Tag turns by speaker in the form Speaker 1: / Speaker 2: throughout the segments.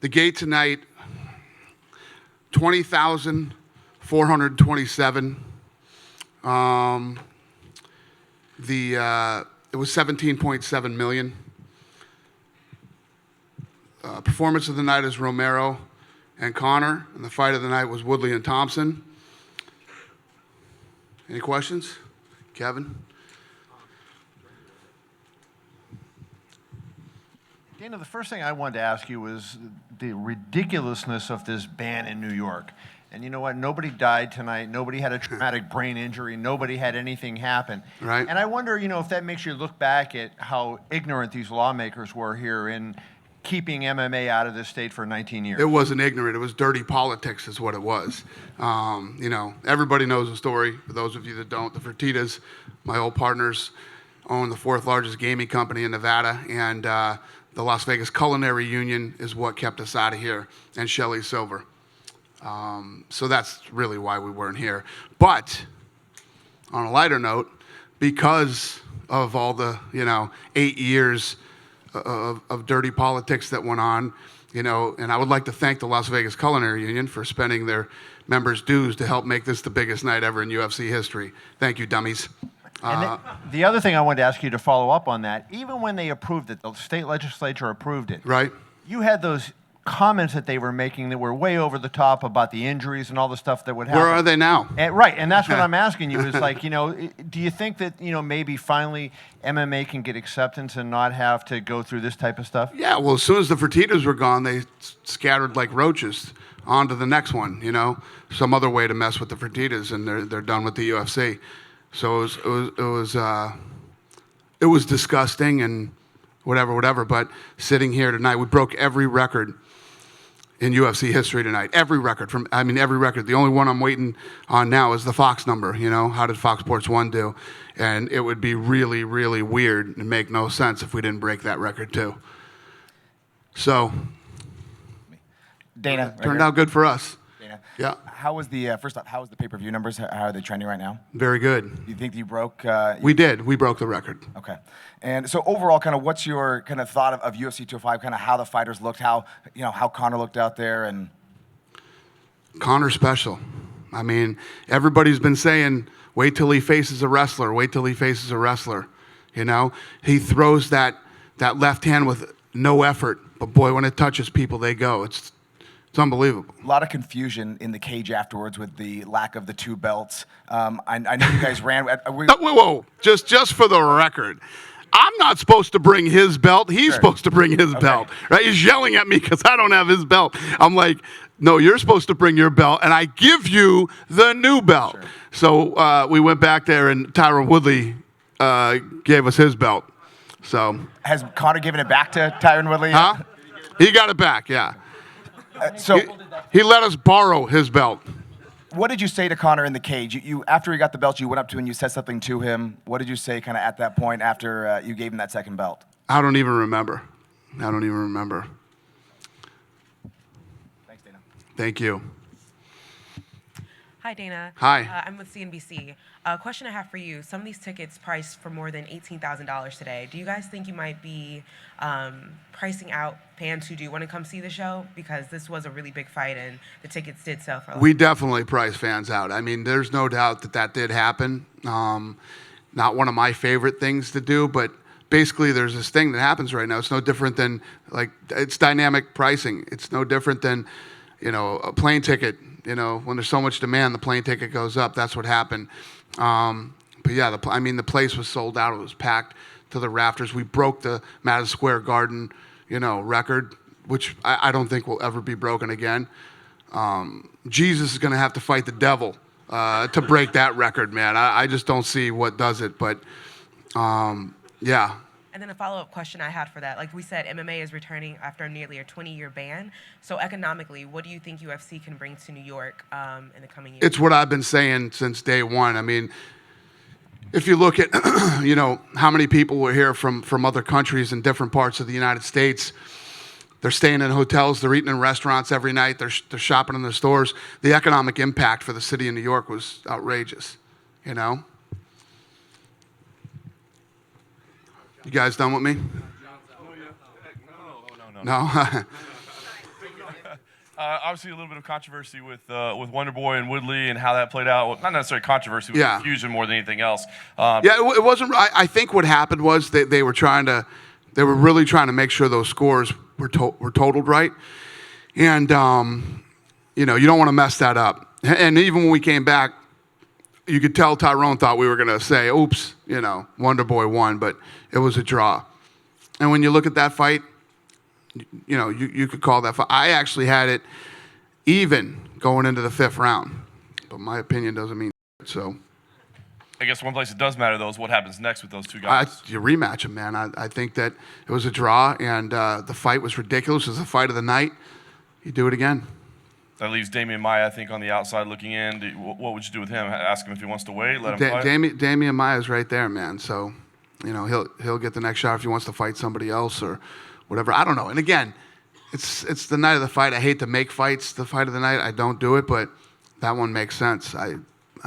Speaker 1: The gate tonight, 20,427. It was 17.7 million. Performance of the night is Romero and Connor, and the fight of the night was Woodley and Thompson. Any questions? Kevin?
Speaker 2: Dana, the first thing I wanted to ask you was the ridiculousness of this ban in New York. And you know what? Nobody died tonight. Nobody had a traumatic brain injury. Nobody had anything happen.
Speaker 1: Right.
Speaker 2: And I wonder, if that makes you look back at how ignorant these lawmakers were here in keeping MMA out of this state for 19 years.
Speaker 1: It wasn't ignorant. It was dirty politics is what it was. Everybody knows the story. For those of you that don't, the Fertittas, my old partners, own the 4th largest gaming company in Nevada, and the Las Vegas Culinary Union is what kept us out of here, and Shelley Silver. So that's really why we weren't here. But on a lighter note, because of all the 8 years of dirty politics that went on, and I would like to thank the Las Vegas Culinary Union for spending their members' dues to help make this the biggest night ever in UFC history. Thank you, dummies.
Speaker 2: And the other thing I wanted to ask you to follow up on that, even when they approved it, the state legislature approved it.
Speaker 1: Right.
Speaker 2: You had those comments that they were making that were way over the top about the injuries and all the stuff that would happen.
Speaker 1: Where are they now?
Speaker 2: Right, and that's what I'm asking you is like, do you think that, maybe finally MMA can get acceptance and not have to go through this type of stuff?
Speaker 1: Yeah, well, as soon as the Fertittas were gone, they scattered like roaches on to the next one, some other way to mess with the Fertittas, and they're done with the UFC. So it was disgusting and whatever. But sitting here tonight, we broke every record in UFC history tonight. Every record. Every record. The only one I'm waiting on now is the Fox number. How did Fox Sports 1 do? And it would be really, really weird and make no sense if we didn't break that record too. So,
Speaker 3: Dana,
Speaker 1: turned out good for us.
Speaker 3: Dana.
Speaker 1: Yeah.
Speaker 3: How was the pay-per-view numbers? How are they trending right now?
Speaker 1: Very good.
Speaker 3: You think you broke?
Speaker 1: We did. We broke the record.
Speaker 3: Okay. And so overall, kind of, what's your kind of thought of UFC 205? Kind of how the fighters looked, how Connor looked out there, and
Speaker 1: Connor's special. Everybody's been saying, wait till he faces a wrestler. Wait till he faces a wrestler. He throws that left hand with no effort, but boy, when it touches people, they go. It's unbelievable.
Speaker 3: A lot of confusion in the cage afterwards with the lack of the 2 belts. I know you guys ran.
Speaker 1: Whoa. Just for the record, I'm not supposed to bring his belt. He's supposed to bring his belt. Right? He's yelling at me because I don't have his belt. I'm like, no, you're supposed to bring your belt, and I give you the new belt.
Speaker 3: Sure.
Speaker 1: So we went back there, and Tyron Woodley gave us his belt. So
Speaker 3: Has Connor given it back to Tyron Woodley?
Speaker 1: Huh? He got it back, yeah. He let us borrow his belt.
Speaker 3: What did you say to Connor in the cage? You after he got the belt, you went up to him and you said something to him. What did you say kind of at that point after you gave him that second belt?
Speaker 1: I don't even remember.
Speaker 3: Thanks, Dana.
Speaker 1: Thank you.
Speaker 4: Hi, Dana.
Speaker 1: Hi.
Speaker 4: I'm with CNBC. A question I have for you. Some of these tickets priced for more than $18,000 today. Do you guys think you might be pricing out fans who do want to come see the show? Because this was a really big fight and the tickets did sell for a lot.
Speaker 1: We definitely price fans out. There's no doubt that did happen. Not one of my favorite things to do, but basically there's this thing that happens right now. It's no different than, it's dynamic pricing. It's no different than, a plane ticket. When there's so much demand, the plane ticket goes up. That's what happened. But yeah, the place was sold out. It was packed to the rafters. We broke the Madison Square Garden, record, which I don't think will ever be broken again. Jesus is going to have to fight the devil to break that record, man. I just don't see what does it, but yeah.
Speaker 4: And then a follow-up question I had for that. Like we said, MMA is returning after nearly a 20-year ban. So economically, what do you think UFC can bring to New York in the coming years?
Speaker 1: It's what I've been saying since day one. If you look at, how many people were here from other countries in different parts of the United States, they're staying in hotels, they're eating in restaurants every night, they're shopping in the stores. The economic impact for the city of New York was outrageous, You guys done with me? No?
Speaker 5: Obviously, a little bit of controversy with Wonder Boy and Woodley and how that played out. Well, not necessarily controversy, but confusion more than anything else.
Speaker 1: It wasn't. I think what happened was they were really trying to make sure those scores were totaled right, and you don't want to mess that up. And even when we came back, you could tell Tyrone thought we were going to say, "Oops," Wonder Boy won, but it was a draw. And when you look at that fight, you could call that fight. I actually had it even going into the 5th round, but my opinion doesn't mean so.
Speaker 5: I guess one place it does matter, though, is what happens next with those two guys.
Speaker 1: You rematch them, man. I think that it was a draw, and the fight was ridiculous. It was the fight of the night. You do it again.
Speaker 5: That leaves Damian Maia, I think, on the outside looking in. What would you do with him? Ask him if he wants to wait, let him fight?
Speaker 1: Damian Maia's right there, man. So, he'll get the next shot if he wants to fight somebody else or whatever. I don't know. And again, it's the night of the fight. I hate to make fights the fight of the night. I don't do it, but that one makes sense. I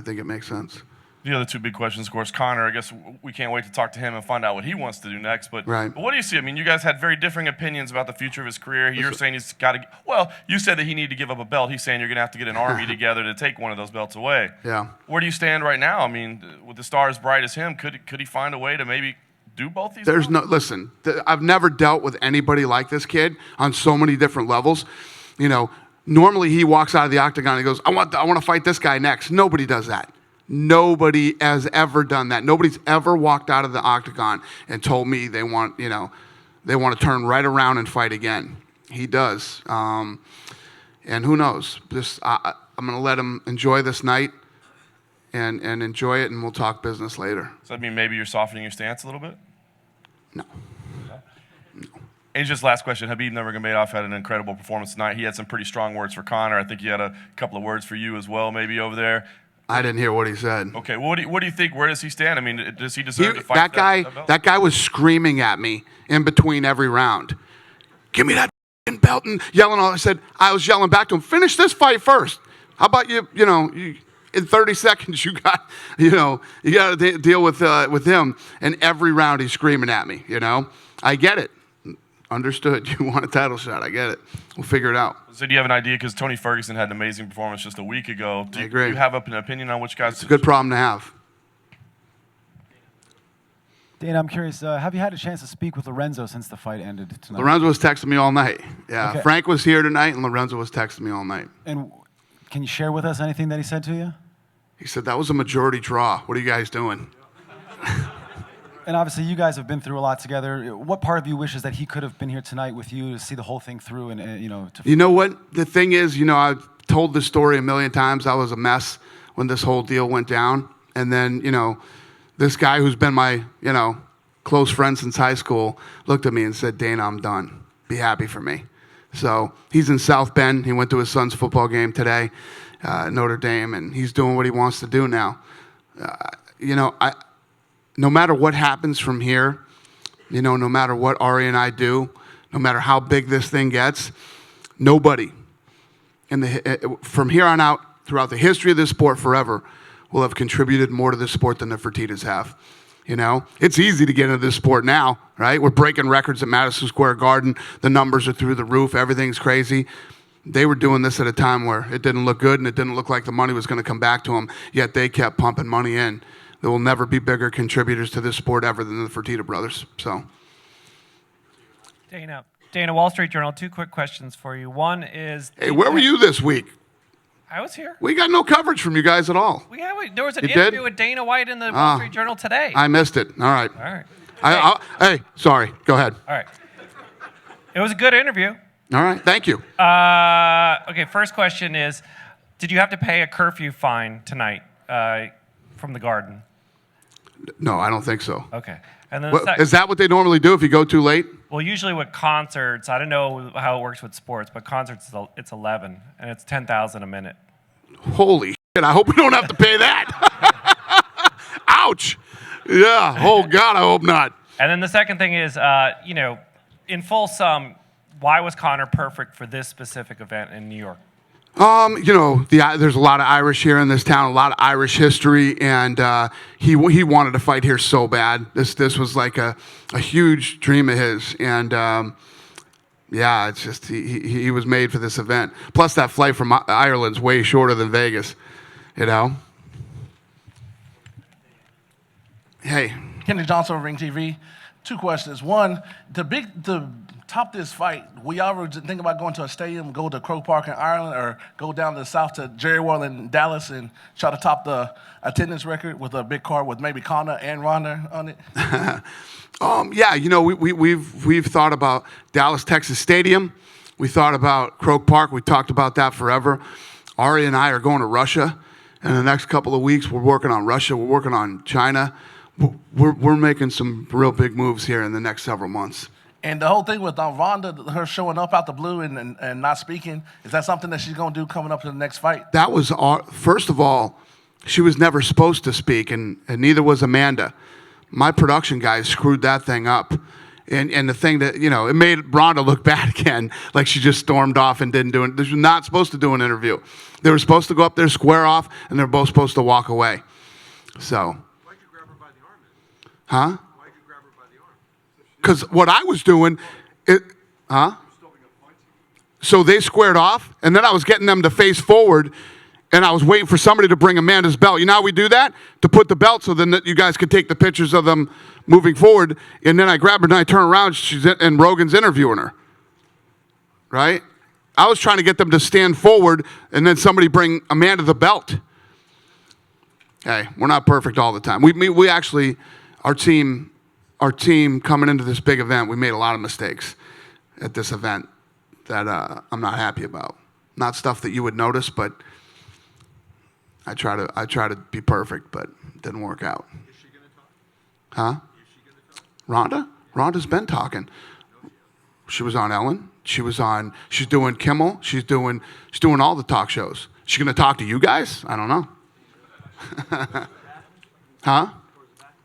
Speaker 1: think it makes sense.
Speaker 5: The other two big questions, of course, Conor, I guess we can't wait to talk to him and find out what he wants to do next. But what do you see? I mean, you guys had very differing opinions about the future of his career. You're saying he's got to – well, you said that he needed to give up a belt. He's saying you're going to have to get an army together to take one of those belts away.
Speaker 1: Yeah.
Speaker 5: Where do you stand right now? I mean, with the star as bright as him, could he find a way to maybe do both these belts?
Speaker 1: Listen, I've never dealt with anybody like this kid on so many different levels. Normally he walks out of the octagon and he goes, I want to fight this guy next. Nobody does that. Nobody has ever done that. Nobody's ever walked out of the octagon and told me they want to turn right around and fight again. He does. And who knows? I'm going to let him enjoy this night and enjoy it, and we'll talk business later.
Speaker 5: Does that mean maybe you're softening your stance a little bit?
Speaker 1: No.
Speaker 5: And just last question, Khabib Nurmagomedov had an incredible performance tonight. He had some pretty strong words for Conor. I think he had a couple of words for you as well, maybe over there.
Speaker 1: I didn't hear what he said.
Speaker 5: Okay, well, what do you think? Where does he stand? I mean, does he deserve to fight that belt?
Speaker 1: That guy was screaming at me in between every round. Give me that belt and yelling. I was yelling back to him. Finish this fight first. How about you in 30 seconds you got you got to deal with him. And every round he's screaming at me. I get it. Understood. You want a title shot. I get it. We'll figure it out.
Speaker 5: So do you have an idea? Because Tony Ferguson had an amazing performance just a week ago.
Speaker 1: I agree.
Speaker 5: Do you have an opinion on which guys?
Speaker 1: It's a good problem to have.
Speaker 6: Dana, I'm curious, have you had a chance to speak with Lorenzo since the fight ended tonight?
Speaker 1: Lorenzo was texting me all night. Yeah,
Speaker 6: Okay.
Speaker 1: Frank was here tonight, and Lorenzo was texting me all night.
Speaker 6: And can you share with us anything that he said to you?
Speaker 1: He said, that was a majority draw. What are you guys doing?
Speaker 6: And obviously, you guys have been through a lot together. What part of you wishes that he could have been here tonight with you to see the whole thing through? And
Speaker 1: You know what? The thing is, I've told this story a million times. I was a mess when this whole deal went down. And then, this guy who's been my, close friend since high school looked at me and said, Dana, I'm done. Be happy for me. So he's in South Bend. He went to his son's football game today, Notre Dame, and he's doing what he wants to do now. No matter what happens from here, no matter what Ari and I do, no matter how big this thing gets, nobody from here on out, throughout the history of this sport forever, will have contributed more to this sport than the Fertittas have. It's easy to get into this sport now, right? We're breaking records at Madison Square Garden. The numbers are through the roof. Everything's crazy. They were doing this at a time where it didn't look good and it didn't look like the money was going to come back to them, yet they kept pumping money in. There will never be bigger contributors to this sport ever than the Fertitta brothers. So,
Speaker 7: Dana, Wall Street Journal, 2 quick questions for you. One is...
Speaker 1: Hey, where were you this week?
Speaker 7: I was here.
Speaker 1: We got no coverage from you guys at all.
Speaker 7: There was an
Speaker 1: You
Speaker 7: interview
Speaker 1: did?
Speaker 7: with Dana White in the Wall Street Journal today.
Speaker 1: I missed it. All right.
Speaker 7: All right.
Speaker 1: Hey, sorry. Go ahead.
Speaker 7: All right. It was a good interview.
Speaker 1: All right. Thank you.
Speaker 7: Okay, first question is, did you have to pay a curfew fine tonight from the Garden?
Speaker 1: No, I don't think so.
Speaker 7: Okay. And then
Speaker 1: Is that what they normally do if you go too late?
Speaker 7: well, usually with concerts, I don't know how it works with sports, but concerts it's 11 and it's 10,000 a minute.
Speaker 1: Holy shit, I hope we don't have to pay that. Ouch. Yeah. Oh, God, I hope not.
Speaker 7: And then the second thing is, in full sum, why was Conor perfect for this specific event in New York?
Speaker 1: There's a lot of Irish here in this town, a lot of Irish history, and he wanted to fight here so bad. This was like a huge dream of his, and Yeah, it's just he was made for this event. Plus, that flight from Ireland's way shorter than Vegas. You know. Hey.
Speaker 8: Kenny Johnson, Ring TV. 2 questions. One, to top this fight, we ever think about going to a stadium, go to Croke Park in Ireland, or go down to the south to Jerry World in Dallas and try to top the attendance record with a big card with maybe Conor and Ronda on it?
Speaker 1: Yeah, you know, we've thought about Dallas, Texas Stadium. We thought about Croke Park. We talked about that forever. Ari and I are going to Russia in the next couple of weeks. We're working on Russia. We're working on China. We're making some real big moves here in the next several months.
Speaker 8: And the whole thing with Ronda, her showing up out the blue and not speaking, is that something that she's going to do coming up to the next fight?
Speaker 1: That was, first of all, she was never supposed to speak, and neither was Amanda. My production guys screwed that thing up. And the thing that, you know, it made Ronda look bad again, like she just stormed off and didn't do it. They were not supposed to do an interview. They were supposed to go up there, square off, and they're both supposed to walk away. So.
Speaker 9: Why'd you grab her by the arm then?
Speaker 1: Huh?
Speaker 9: Why'd you grab her by the arm?
Speaker 1: Because what I was doing, so they squared off, and then I was getting them to face forward, and I was waiting for somebody to bring Amanda's belt. You know how we do that? To put the belt so then you guys could take the pictures of them moving forward. And then I grab her and I turn around, and Rogan's interviewing her. Right? I was trying to get them to stand forward and then somebody bring Amanda the belt. Hey, we're not perfect all the time. We actually, our team coming into this big event, we made a lot of mistakes at this event that I'm not happy about. Not stuff that you would notice, but I try to be perfect, but it didn't work out.
Speaker 9: Is she gonna talk?
Speaker 1: Huh? Is she gonna talk? Ronda's been talking. She was on Ellen. She's doing Kimmel. She's doing all the talk shows. She gonna talk to you guys? I don't know. Huh?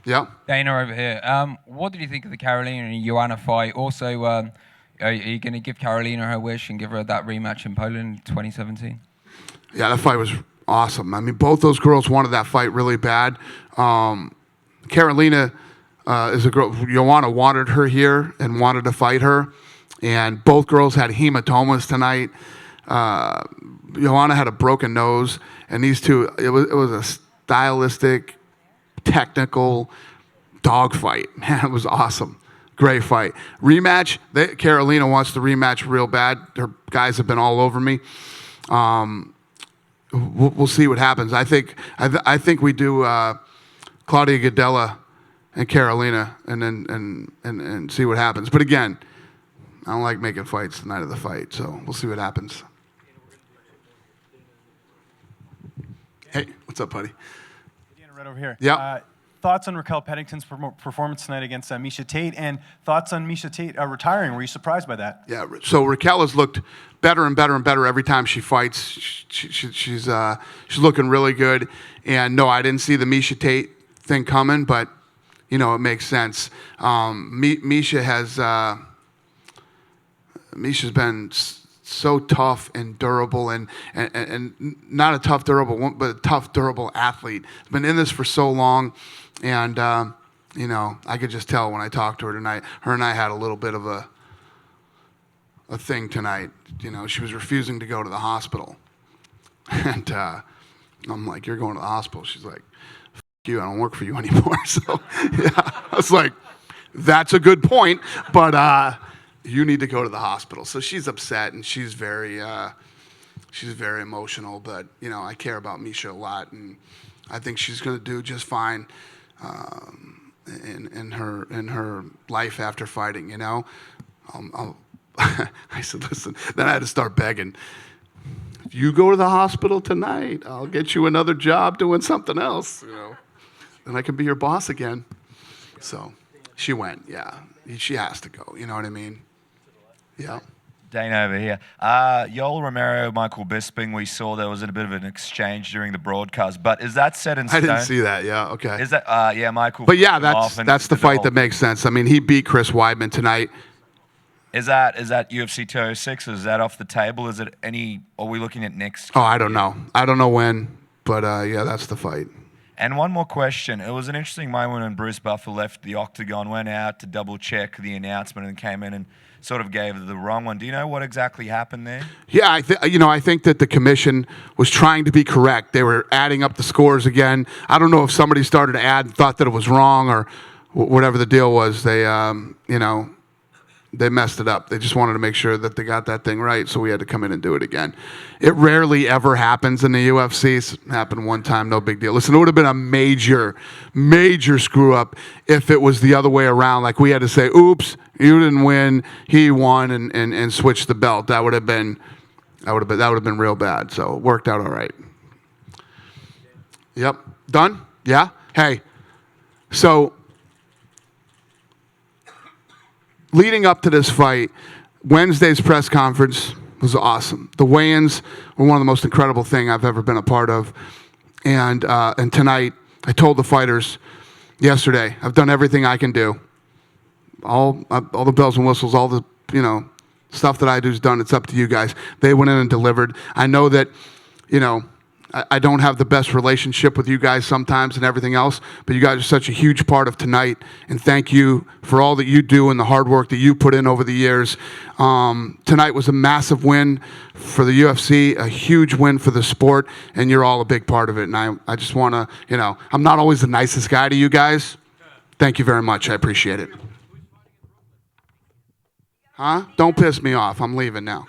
Speaker 1: Yep.
Speaker 10: Dana over here. What did you think of the Carolina and Joanna fight? Also, are you going to give Carolina her wish and give her that rematch in Poland in 2017?
Speaker 1: Yeah, that fight was awesome. I mean, both those girls wanted that fight really bad. Carolina is a girl. Joanna wanted her here and wanted to fight her, and both girls had hematomas tonight. Joanna had a broken nose, and these two, it was a stylistic, technical dogfight. Man, it was awesome. Great fight. Rematch. Carolina wants the rematch real bad. Her guys have been all over me. We'll see what happens. I think we do Claudia Gadelha and Carolina, and then see what happens. But again, I don't like making fights the night of the fight, so we'll see what happens. Hey, what's up, buddy?
Speaker 11: Dana, right over here.
Speaker 1: Yeah.
Speaker 11: Thoughts on Raquel Pennington's performance tonight against Miesha Tate, and thoughts on Miesha Tate retiring? Were you surprised by that?
Speaker 1: Yeah. So Raquel has looked better and better and better every time she fights. She's looking really good. And no, I didn't see the Miesha Tate thing coming, but you know it makes sense. Miesha's been so tough and durable, and not a tough durable one, but a tough durable athlete. Been in this for so long, and you know I could just tell when I talked to her tonight. Her and I had a little bit of a thing tonight. You know, she was refusing to go to the hospital, and I'm like, "You're going to the hospital?" She's like, "F you, I don't work for you anymore." So yeah, I was like, "That's a good point, but." You need to go to the hospital. So she's upset and she's very emotional. But you know, I care about Miesha a lot, and I think she's going to do just fine in her life after fighting. You know, I said, listen. Then I had to start begging. If you go to the hospital tonight, I'll get you another job doing something else. You know, then I can be your boss again. So she went. Yeah, she has to go. You know what I mean? Yeah.
Speaker 12: Dana over here. Yoel Romero, Michael Bisping, we saw there was a bit of an exchange during the broadcast, but is that set in stone?
Speaker 1: I didn't see that, yeah, okay.
Speaker 12: Is that, yeah, Michael.
Speaker 1: But yeah, that's the fight that makes sense. I mean, he beat Chris Weidman tonight.
Speaker 12: Is that UFC 206? Is that off the table? Is it are we looking at next?
Speaker 1: Oh, I don't know. I don't know when, but yeah, that's the fight.
Speaker 12: And one more question. It was an interesting moment when Bruce Buffer left the octagon, went out to double check the announcement and came in and sort of gave the wrong one. Do you know what exactly happened there?
Speaker 1: Yeah, I think that the commission was trying to be correct. They were adding up the scores again. I don't know if somebody started to add and thought that it was wrong or whatever the deal was. They, they messed it up. They just wanted to make sure that they got that thing right, so we had to come in and do it again. It rarely ever happens in the UFC. It happened one time, no big deal. Listen, it would have been a major, major screw up if it was the other way around. Like we had to say, "Oops, you didn't win, he won," and switch the belt. That would have been real bad. So it worked out all right. Yep, done. Yeah. Hey, so. Leading up to this fight, Wednesday's press conference was awesome. The weigh-ins were one of the most incredible things I've ever been a part of. And tonight, I told the fighters yesterday, I've done everything I can do. All the bells and whistles, all the stuff that I do is done. It's up to you guys. They went in and delivered. I know that I don't have the best relationship with you guys sometimes and everything else, but you guys are such a huge part of tonight, and thank you for all that you do and the hard work that you put in over the years. Tonight was a massive win for the UFC, a huge win for the sport, and you're all a big part of it. And I just want to, I'm not always the nicest guy to you guys. Thank you very much. I appreciate it. Huh? Don't piss me off. I'm leaving now.